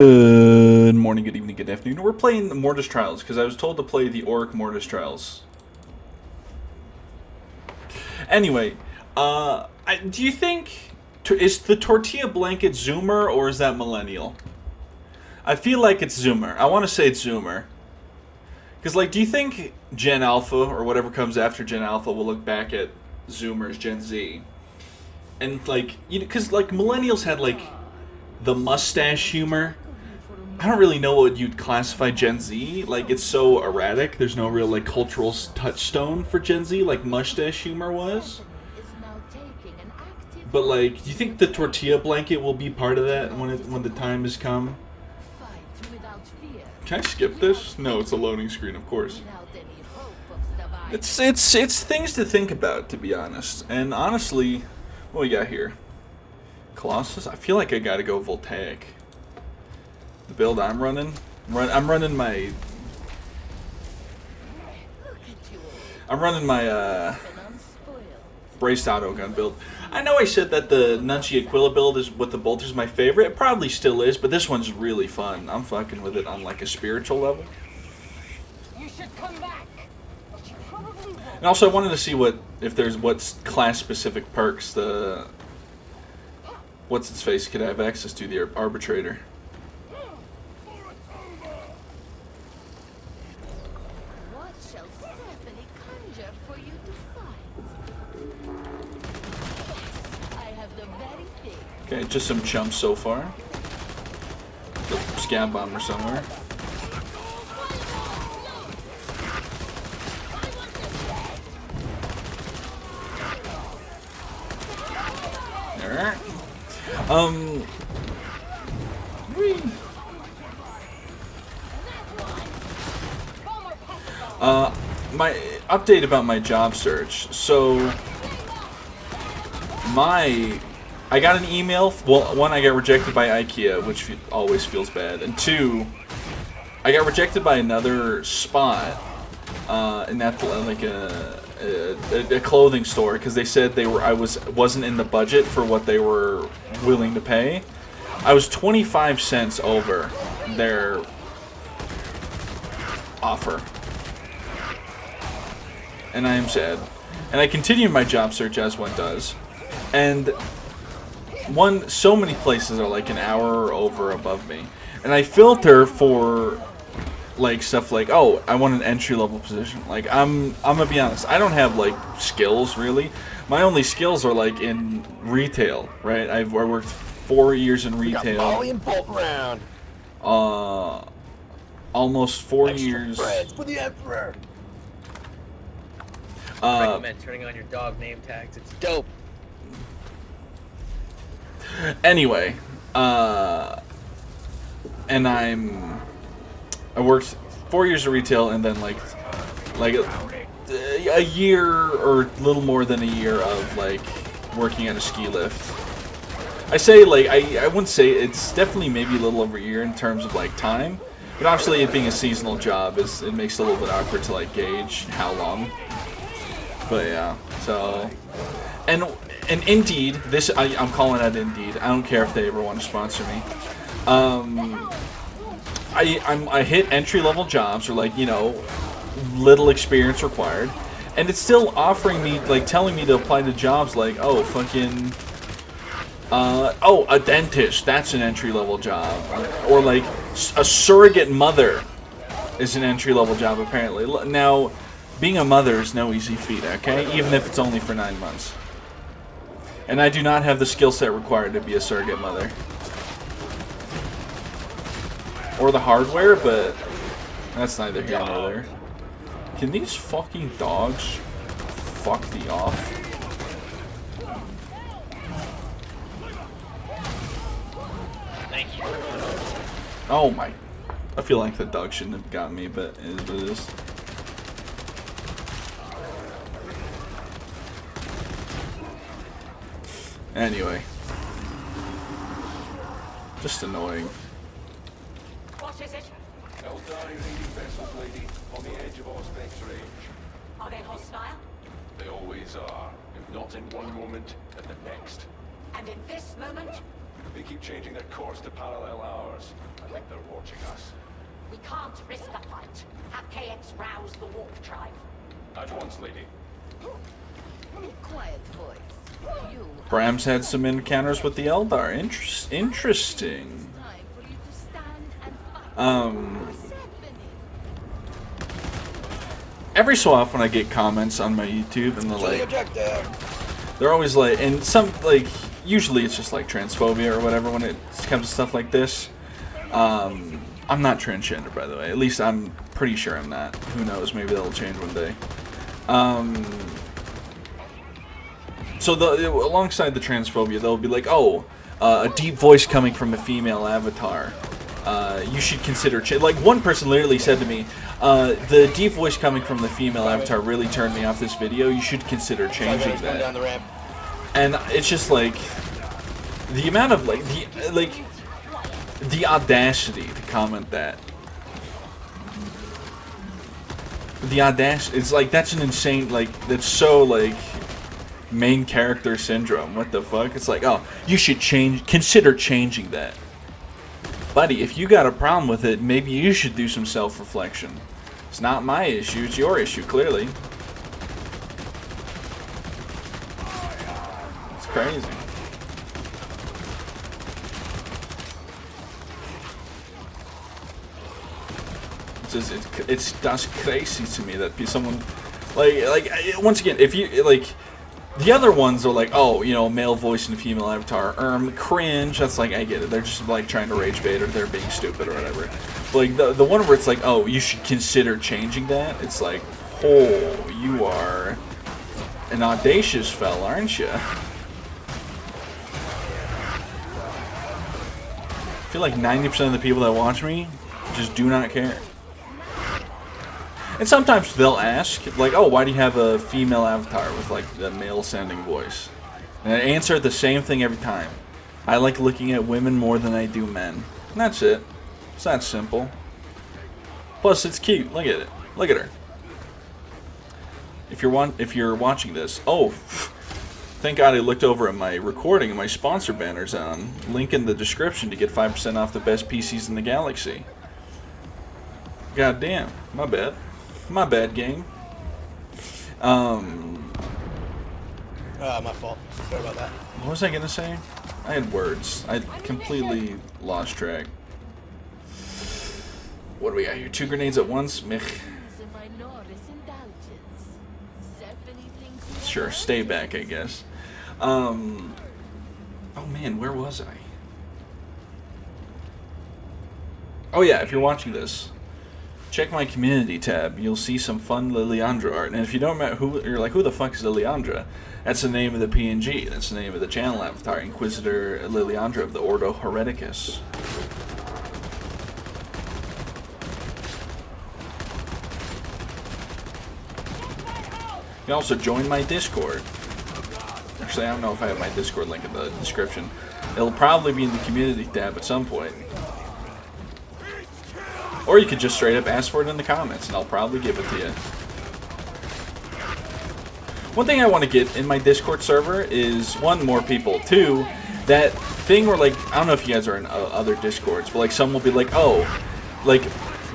Good morning, good evening, good afternoon. We're playing the Mortis Trials because I was told to play the Auric Mortis Trials. Anyway, do you think is the tortilla blanket Zoomer or is that Millennial? I feel like it's Zoomer. I want to say it's Zoomer. Because, like, do you think Gen Alpha or whatever comes after Gen Alpha will look back at Zoomers, Gen Z, and like, because like Millennials had like the mustache humor. I don't really know what you'd classify Gen Z. Like, it's so erratic. There's no real, like, cultural touchstone for Gen Z, like mustache humor was. But, like, do you think the tortilla blanket will be part of that when the time has come? Can I skip this? No, it's a loading screen, of course. It's things to think about, to be honest. And honestly, what we got here? Colossus? I feel like I gotta go Voltaic. The build I'm running, I'm running my braced auto gun build. I know I said that the Nunci Aquila build is with the bolters my favorite. It probably still is, but this one's really fun. I'm fucking with it on like a spiritual level. You should come back. And also, I wanted to see what class specific perks the what's its face could have access to, the arbitrator. Okay, just some chumps so far. Scab bomber somewhere. Alright. My update about my job search. So, I got an email. Well, one, I got rejected by IKEA, which always feels bad, and two, I got rejected by another spot, in that like a clothing store because they said I wasn't in the budget for what they were willing to pay. I was 25 cents over their offer, and I am sad. And I continued my job search as one does, and so many places are like an hour or over above me, and I filter for like stuff like, oh, I want an entry-level position. Like, I'm gonna be honest, I don't have like skills really. My only skills are like in retail, right? I worked 4 years in retail. Almost 4 years. For the Emperor. I recommend turning on your dog name tags. It's dope. Anyway, and I worked 4 years of retail, and then like a year or a little more than a year of like working at a ski lift. I say like I wouldn't say it's definitely maybe a little over a year in terms of like time, but obviously it being a seasonal job it makes it a little bit awkward to like gauge how long. But yeah, so and Indeed, I'm calling out Indeed. I don't care if they ever want to sponsor me. I hit entry-level jobs, or like, you know, little experience required, and it's still offering me, like, telling me to apply to jobs like, oh, fucking, oh, a dentist, that's an entry-level job, or like a surrogate mother is an entry-level job apparently. Now, being a mother is no easy feat, okay? Even if it's only for 9 months. And I do not have the skill set required to be a surrogate mother. Or the hardware, but that's neither here nor there. Can these fucking dogs fuck the off? Thank you. Oh my. I feel like the dog shouldn't have got me, but it is what it is. Anyway. Just annoying. What is it? Eldari leading vessels, lady, on the edge of our specs range. Are they hostile? They always are, if not in one moment, at the next. And in this moment? They keep changing their course to parallel ours. I think they're watching us. We can't risk a fight. Have KX rouse the warp drive. At once, lady. Quiet voice. You Bram's had some encounters with the Eldar. Interesting. time for you to stand and fight. What's happening? Every so often I get comments on my YouTube and they're always like, and some, like, usually it's just like transphobia or whatever when it comes to stuff like this. I'm not transgender, by the way. At least I'm pretty sure I'm not. Who knows? Maybe that'll change one day. So alongside the transphobia, they'll be like, oh, a deep voice coming from a female avatar. You should consider like one person literally said to me, the deep voice coming from the female avatar really turned me off this video. You should consider changing that. Down the ramp. And it's just like the amount of the audacity to comment that. The audacity, it's like that's an insane, like that's so like main character syndrome. What the fuck? It's like, oh, you should consider changing that. Buddy, if you got a problem with it, maybe you should do some self-reflection. It's not my issue, it's your issue, clearly. It's crazy. It's that's crazy to me that someone like once again, if you like the other ones are like, oh, you know, male voice and female avatar, cringe. That's like, I get it. They're just like trying to rage bait or they're being stupid or whatever. But like the one where it's like, oh, you should consider changing that. It's like, oh, you are an audacious fella, aren't you? I feel like 90% of the people that watch me just do not care. And sometimes they'll ask, like, oh, why do you have a female avatar with, like, a male-sounding voice? And I answer the same thing every time. I like looking at women more than I do men. And that's it. It's that simple. Plus, it's cute. Look at it. Look at her. If you're watching this, oh, thank God I looked over at my recording and my sponsor banner's on. Link in the description to get 5% off the best PCs in the galaxy. God damn. My bad. My bad, game. My fault. Sorry about that. What was I gonna say? I had words. I completely lost track. What do we got here? 2 grenades at once? Mech. Sure, stay back, I guess. Oh man, where was I? Oh yeah, if you're watching this, check my community tab. You'll see some fun Liliandra art. And if you don't know who, you're like, who the fuck is Liliandra? That's the name of the PNG. That's the name of the channel avatar. Inquisitor Liliandra of the Ordo Hereticus. You can also join my Discord. Actually, I don't know if I have my Discord link in the description. It'll probably be in the community tab at some point. Or you could just straight up ask for it in the comments, and I'll probably give it to you. One thing I want to get in my Discord server is, 1, more people. 2, that thing where, like, I don't know if you guys are in other Discords, but, like, some will be like, oh, like,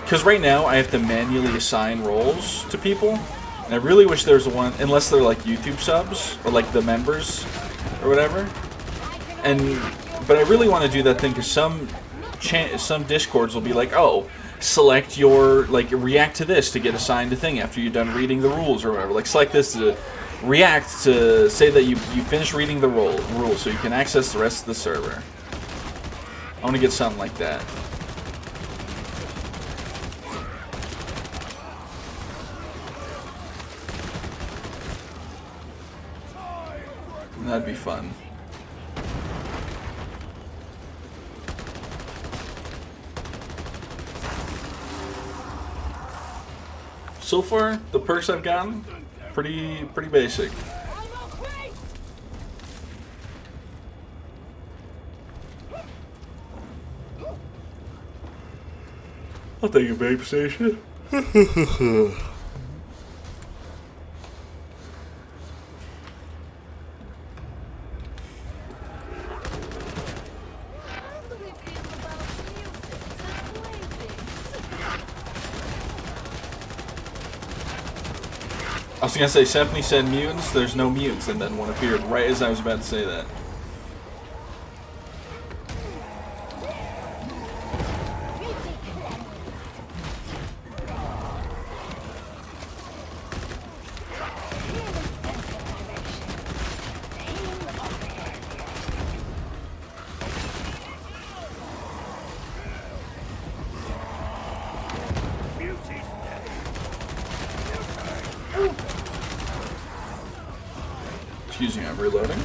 because right now I have to manually assign roles to people, and I really wish there was one, unless they're, like, YouTube subs, or, like, the members, or whatever. But I really want to do that thing, because some Discords will be like, oh, select your, like, react to this to get assigned a thing after you're done reading the rules or whatever. Like, select this to react to say that you finished reading the rules so you can access the rest of the server. I want to get something like that. That'd be fun. So far, the perks I've gotten, pretty basic. I'll take a vape station. I was gonna say, Stephanie said mutants, there's no mutants, and then one appeared right as I was about to say that. Excuse me, I'm reloading.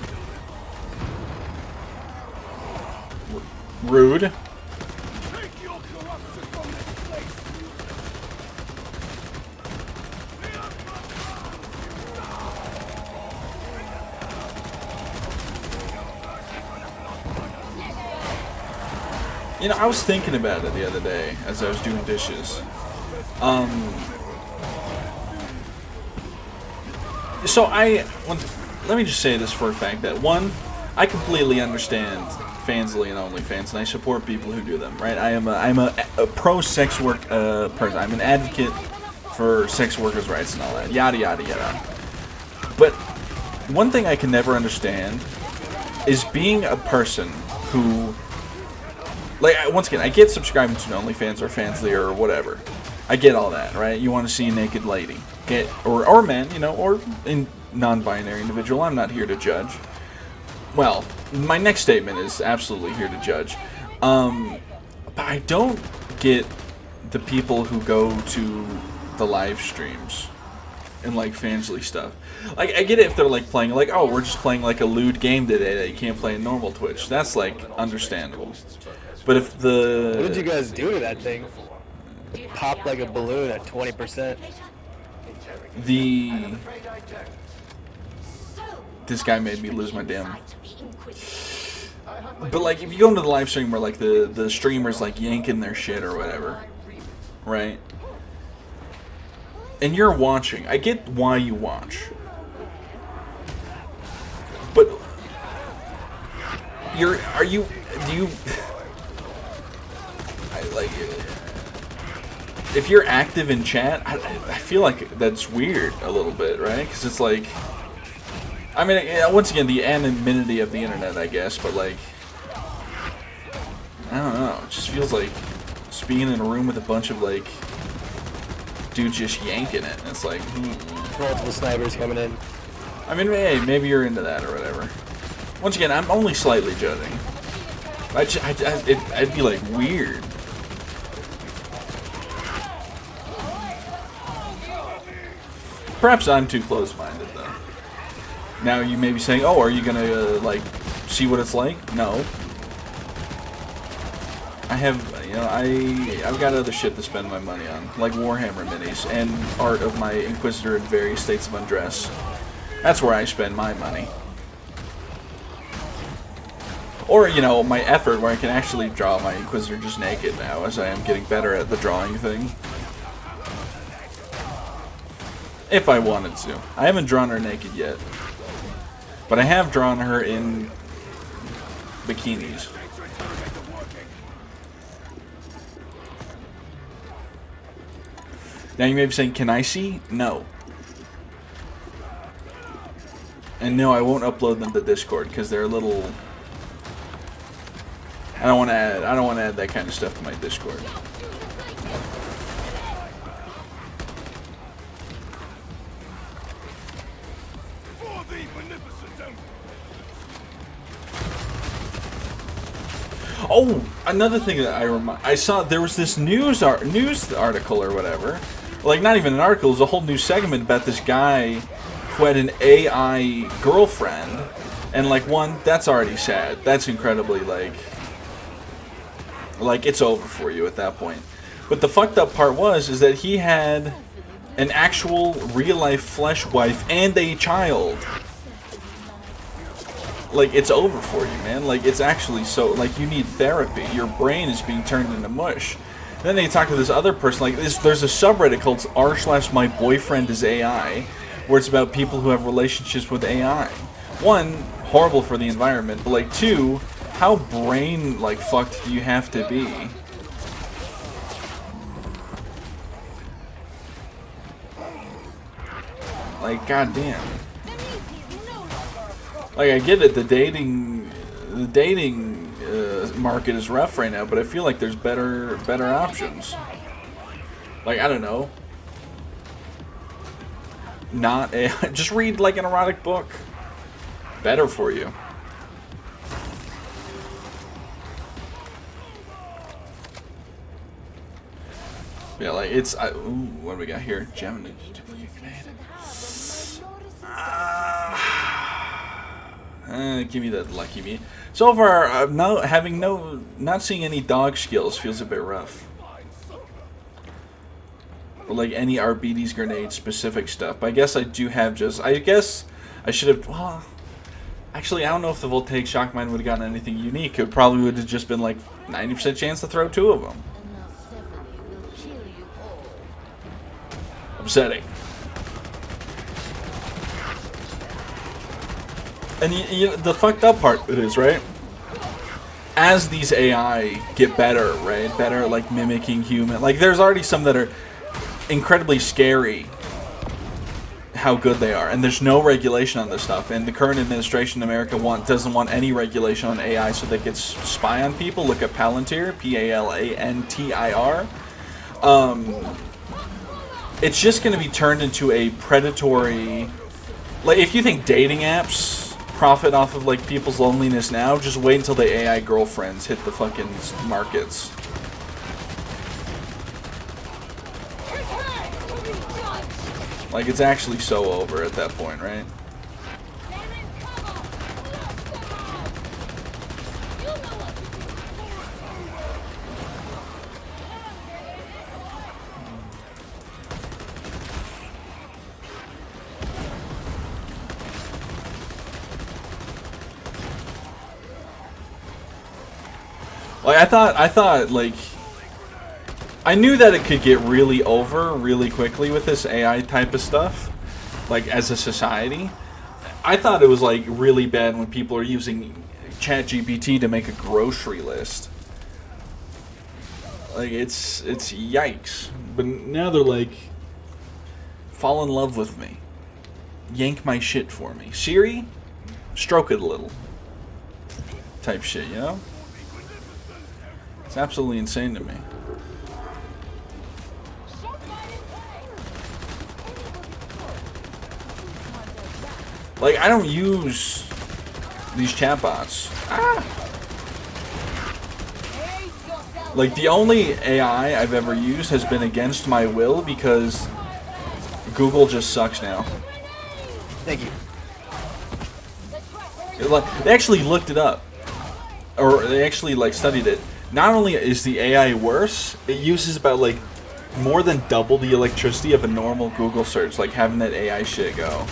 Rude. You know, I was thinking about it the other day as I was doing dishes. So let me just say this for a fact that one, I completely understand Fansly and OnlyFans, and I support people who do them. Right? I'm a pro sex work person. I'm an advocate for sex workers' rights and all that. Yada yada yada. But one thing I can never understand is being a person who, like, once again, I get subscribing to OnlyFans or Fansly or whatever. I get all that, right? You want to see a naked lady, or man, you know, or in non-binary individual. I'm not here to judge. Well, my next statement is absolutely here to judge. But I don't get the people who go to the live streams and like Fansly stuff. Like, I get it if they're like playing, like, oh, we're just playing like a lewd game today that you can't play in normal Twitch. That's like understandable. But if the What did you guys do to that thing? It popped like a balloon at 20%. This guy made me lose my damn. But like, if you go into the live stream where like the streamer's like yanking their shit or whatever, right? And you're watching. I get why you watch. But do you like, if you're active in chat, I feel like that's weird a little bit, right? Because it's like, I mean, once again, the anonymity of the internet, I guess, but like, I don't know, it just feels like just being in a room with a bunch of like dudes just yanking it. It's like, Multiple snipers coming in. I mean, hey, maybe you're into that or whatever. Once again, I'm only slightly judging. I'd be like weird. Perhaps I'm too close-minded, though. Now you may be saying, oh, are you gonna, like, see what it's like? No. I have, you know, I've got other shit to spend my money on, like Warhammer minis and art of my Inquisitor in various states of undress. That's where I spend my money. Or, you know, my effort where I can actually draw my Inquisitor just naked now, as I am getting better at the drawing thing. If I wanted to. I haven't drawn her naked yet. But I have drawn her in bikinis. Now you may be saying, can I see? No. And no, I won't upload them to Discord because they're a little. I don't want to add that kind of stuff to my Discord. Oh, another thing that I saw, there was this news article or whatever. Like, not even an article, it was a whole new segment about this guy who had an AI girlfriend. And, like, one, that's already sad. That's incredibly, like, it's over for you at that point. But the fucked up part is that he had an actual real-life flesh wife and a child. Like, it's over for you, man. Like, it's actually so, like, you need therapy. Your brain is being turned into mush. And then they talk to this other person, like, there's a subreddit called r/myboyfriendisAI, where it's about people who have relationships with AI. One, horrible for the environment, but, like, two, how brain, like, fucked do you have to be? Like, goddamn. Like, I get it. The dating market is rough right now, but I feel like there's better options. Like, I don't know. Not a just read like an erotic book. Better for you. Yeah, like it's. Ooh, what do we got here? Gemini. Give me that lucky me. So far, not seeing any dog skills feels a bit rough. Or like any Arbites grenade specific stuff. But I guess I do have just. I guess I should have. Well, actually, I don't know if the Voltaic Shock Mine would have gotten anything unique. It probably would have just been like 90% chance to throw 2 of them. Upsetting. And the fucked up part it is, right? As these AI get better, right? Better at like mimicking human. Like there's already some that are incredibly scary how good they are. And there's no regulation on this stuff. And the current administration in America doesn't want any regulation on AI so they can spy on people. Look at Palantir, P-A-L-A-N-T-I-R. It's just going to be turned into a predatory... Like, if you think dating apps profit off of, like, people's loneliness now, just wait until the AI girlfriends hit the fucking markets. Like, it's actually so over at that point, right? Like, I thought, like, I knew that it could get really over really quickly with this AI type of stuff, like, as a society. I thought it was, like, really bad when people are using ChatGPT to make a grocery list. Like, it's yikes. But now they're like, fall in love with me. Yank my shit for me. Siri, stroke it a little. Type shit, you know? It's absolutely insane to me. Like, I don't use these chatbots. Like, the only AI I've ever used has been against my will because Google just sucks now. Thank you. They actually looked it up. Or they actually, like, studied it. Not only is the AI worse, it uses about, like, more than double the electricity of a normal Google search, like having that AI shit go.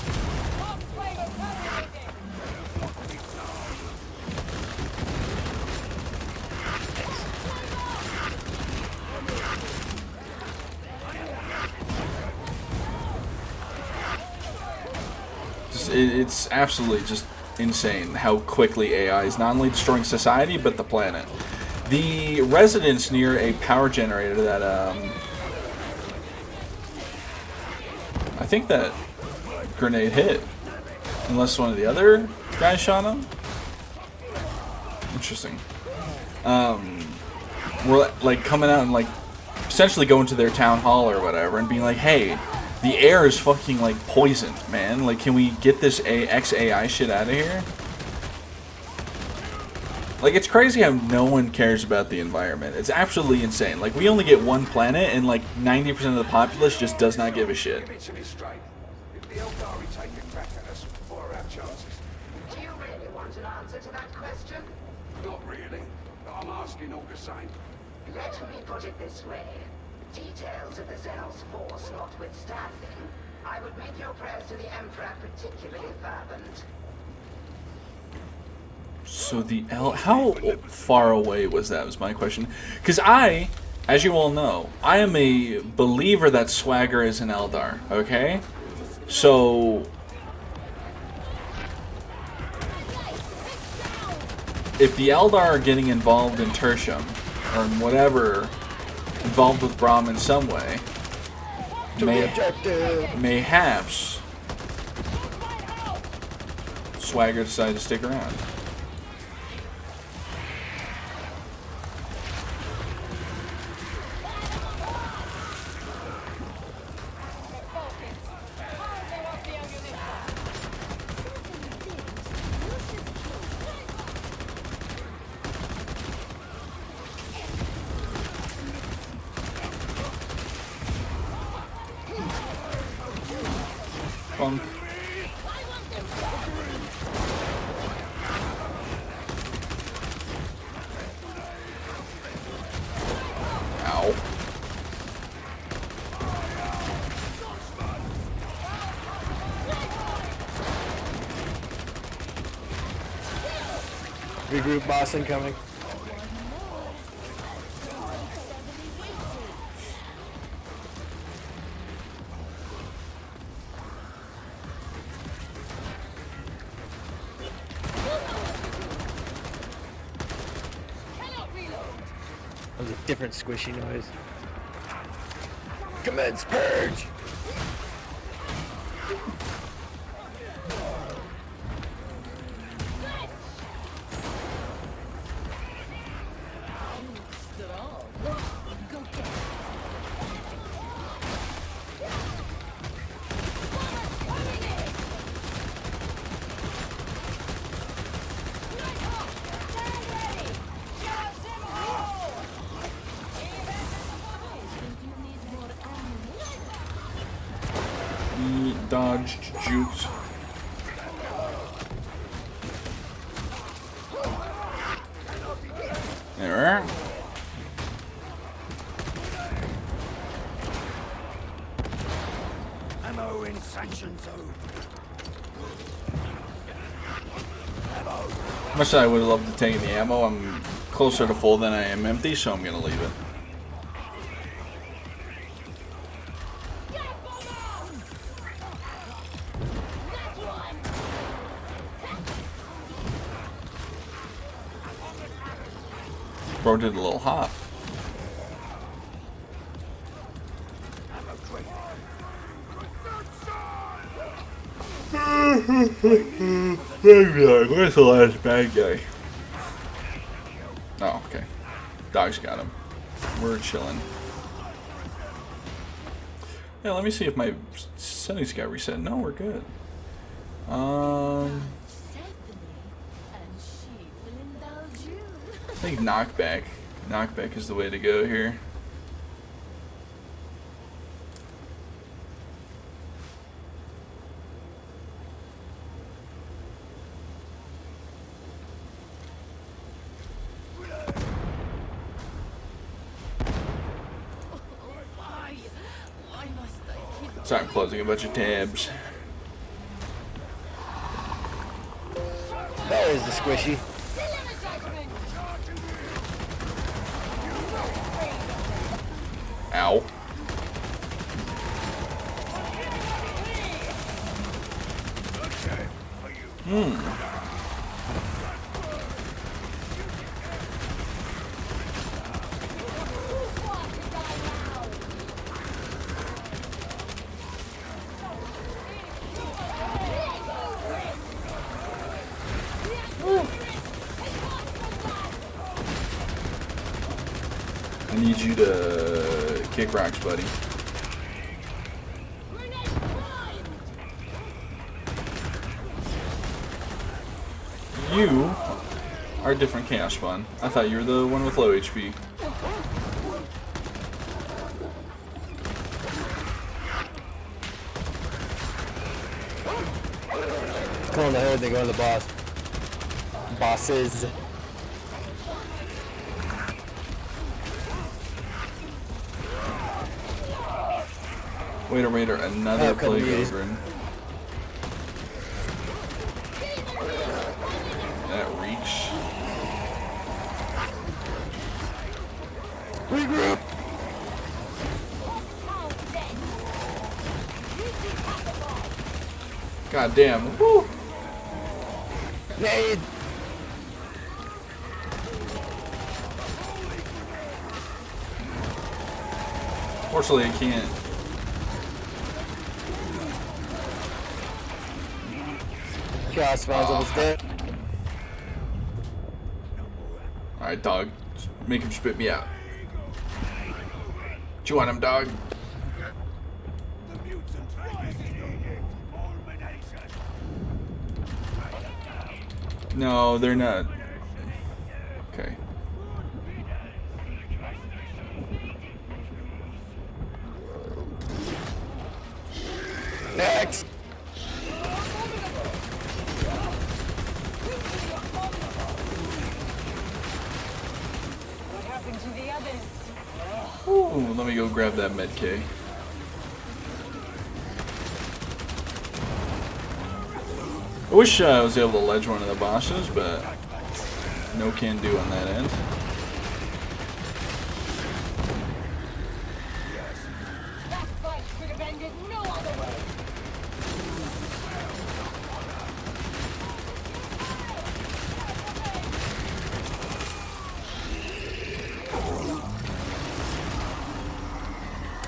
It's absolutely just insane how quickly AI is not only destroying society, but the planet. The residents near a power generator that, I think that grenade hit. Unless one of the other guys shot him. Interesting. We're, like, coming out and, like, essentially going to their town hall or whatever and being like, hey, the air is fucking, like, poisoned, man. Like, can we get this XAI shit out of here? Like, it's crazy how no one cares about the environment. It's absolutely insane. Like, we only get one planet, and, like, 90% of the populace just does not give a shit. Give it to me straight. If the Eldari take a crack at us, what are our chances? Do you really want an answer to that question? Not really. But I'm asking all the same. Let me put it this way. Details of the Xenos force notwithstanding, I would make your prayers to the Emperor particularly fervent. So how far away was that, was my question. Because I, as you all know, I am a believer that swagger is an Eldar, okay? So if the Eldar are getting involved in Tertium, or in whatever, involved with Brahm in some way, mayhaps Swagger decided to stick around. Bunk. Ow. Regroup, boss incoming. That was a different squishy noise. Commence purge! Go get it. Dodged, juked. There. Ammo in sanction zone. Much as I would have loved to take the ammo, I'm closer to full than I am empty, so I'm gonna leave it. Bro did a little hop. Where's the last bad guy? Oh, okay. Dog's got him. We're chilling. Yeah, let me see if my settings got reset. No, we're good. I think knockback. Knockback is the way to go here. Sorry, I'm closing a bunch of tabs. There is the squishy. Ow. I need you to kick rocks, buddy. You are a different Chaos Spawn. I thought you were the one with low HP. Come on the hood, they go to the boss. Bosses. Waiter, another plague over. That reach. Regroup! God damn. Woo! Nade! Fortunately, I can't. Chaos Spawn's almost dead. Alright, dog. Just make him spit me out. Chew on him, dog. The mutant needed culmination. No, they're not. Okay. Next! What happened to the others? Ooh, let me go grab that med K. I wish I was able to ledge one of the bosses, but no can do on that end. That fight could have ended no other way.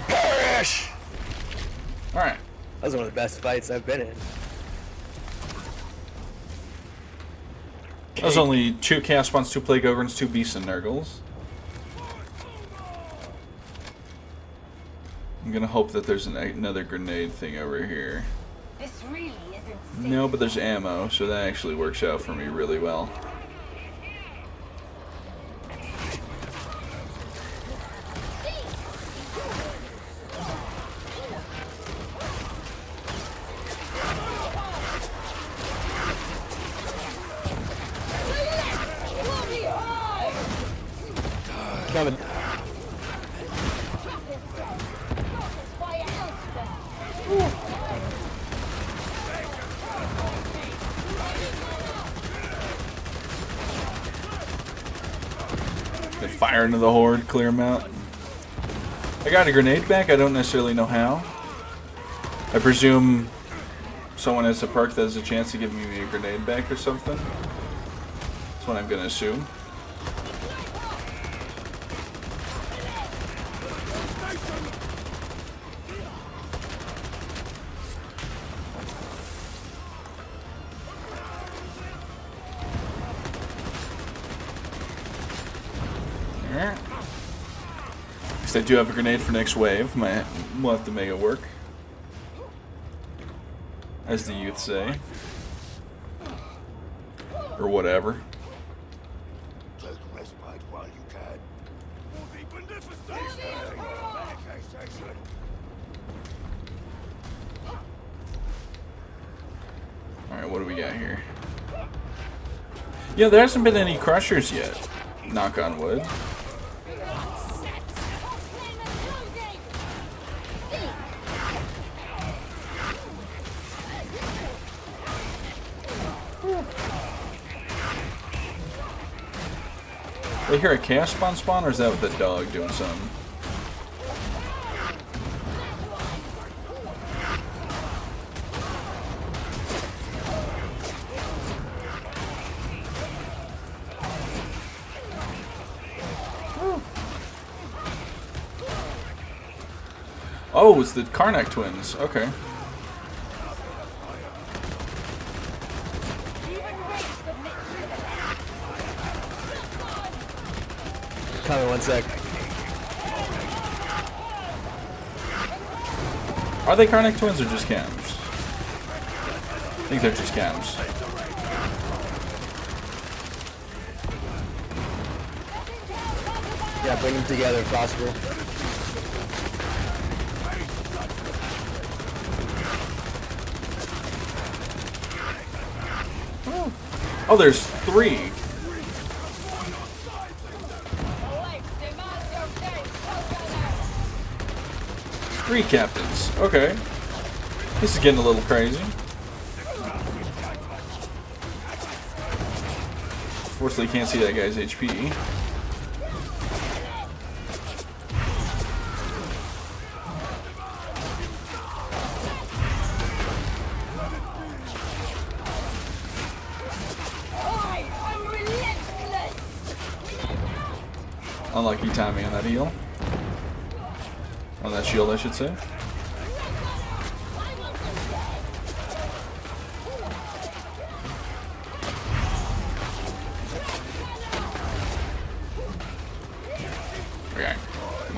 Perish! Alright. That was one of the best fights I've been in. That was only 2 Chaos Spawns, 2 Plague Ogrins, 2 Beasts and Nurgles. I'm gonna hope that there's another grenade thing over here. This really isn't safe. No, but there's ammo, so that actually works out for me really well. Coming. They fire into the horde, clear them out. I got a grenade back, I don't necessarily know how. I presume someone has a perk that has a chance to give me a grenade back or something. That's what I'm gonna assume. Because I do have a grenade for next wave. We'll have to make it work. As the youth say. Or whatever. Take respite while you can. For the beneficence. Alright, what do we got here? Yeah, there hasn't been any crushers yet. Knock on wood. Did I hear a chaos spawn, or is that with the dog doing something? Oh, it's the Karnak twins. Okay. Coming, 1 sec. Are they Karnak twins or just cams? I think they're just cams. Yeah, bring them together if possible. Oh, there's 3. 3 captains. Okay. This is getting a little crazy. Fortunately, can't see that guy's HP. Unlucky timing on that heal. On that shield, I should say.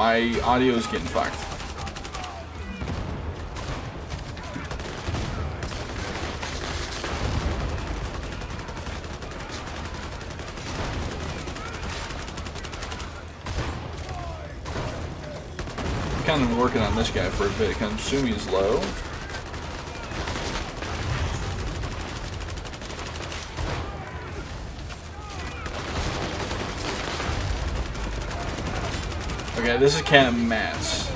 my audio is getting fucked. I'm kind of working on this guy for a bit. I'm assuming he's low. Okay, this is kind of mess.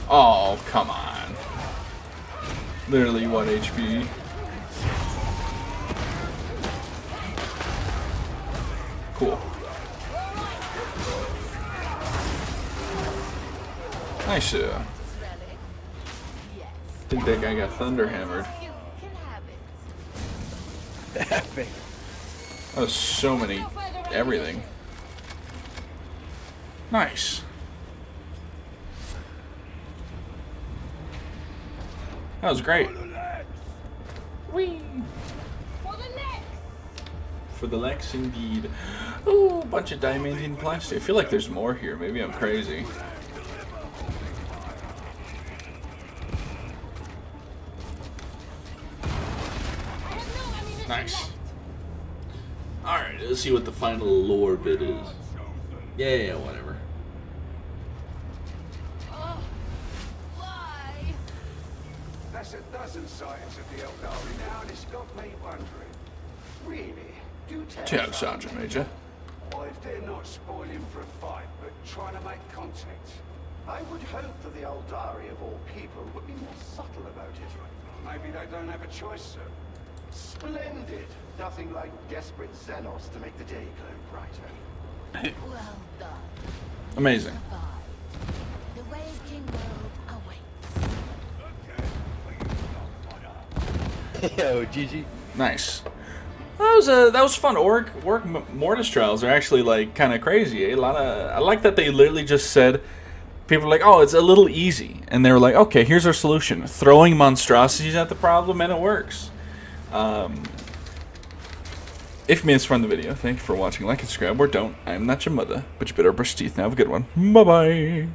Oh, come on. Literally 1 HP. Cool. Nice. I think that guy got thunder hammered. Epic. That was so many everything. Nice. That was great. Whee! For the next! For the Lex, indeed. Ooh, a bunch of diamantine plastic. I feel like there's more here. Maybe I'm crazy. Nice. Alright, let's see what the final lore bit is. Yeah, whatever. Why? That's a dozen sightings of the Eldari now, and it's got me wondering. Really? Do tell Chad us, Sergeant Major. what if they're not spoiling for a fight, but trying to make contact? I would hope that the Eldari of all people would be more subtle about it. Maybe they don't have a choice, sir. Splendid! Nothing like desperate Xenos to make the day glow brighter. Well done. Amazing. The waging world awaits. Yo, GG. Nice. That was fun. Auric Mortis Trials are actually like kind of crazy. Eh? I like that they literally just said, people are like, oh, it's a little easy, and they were like, okay, here's our solution: throwing monstrosities at the problem, and it works. If you made this fun the video, thank you for watching. Like and subscribe, or don't. I'm not your mother, but you better brush teeth. Now have a good one. Bye bye.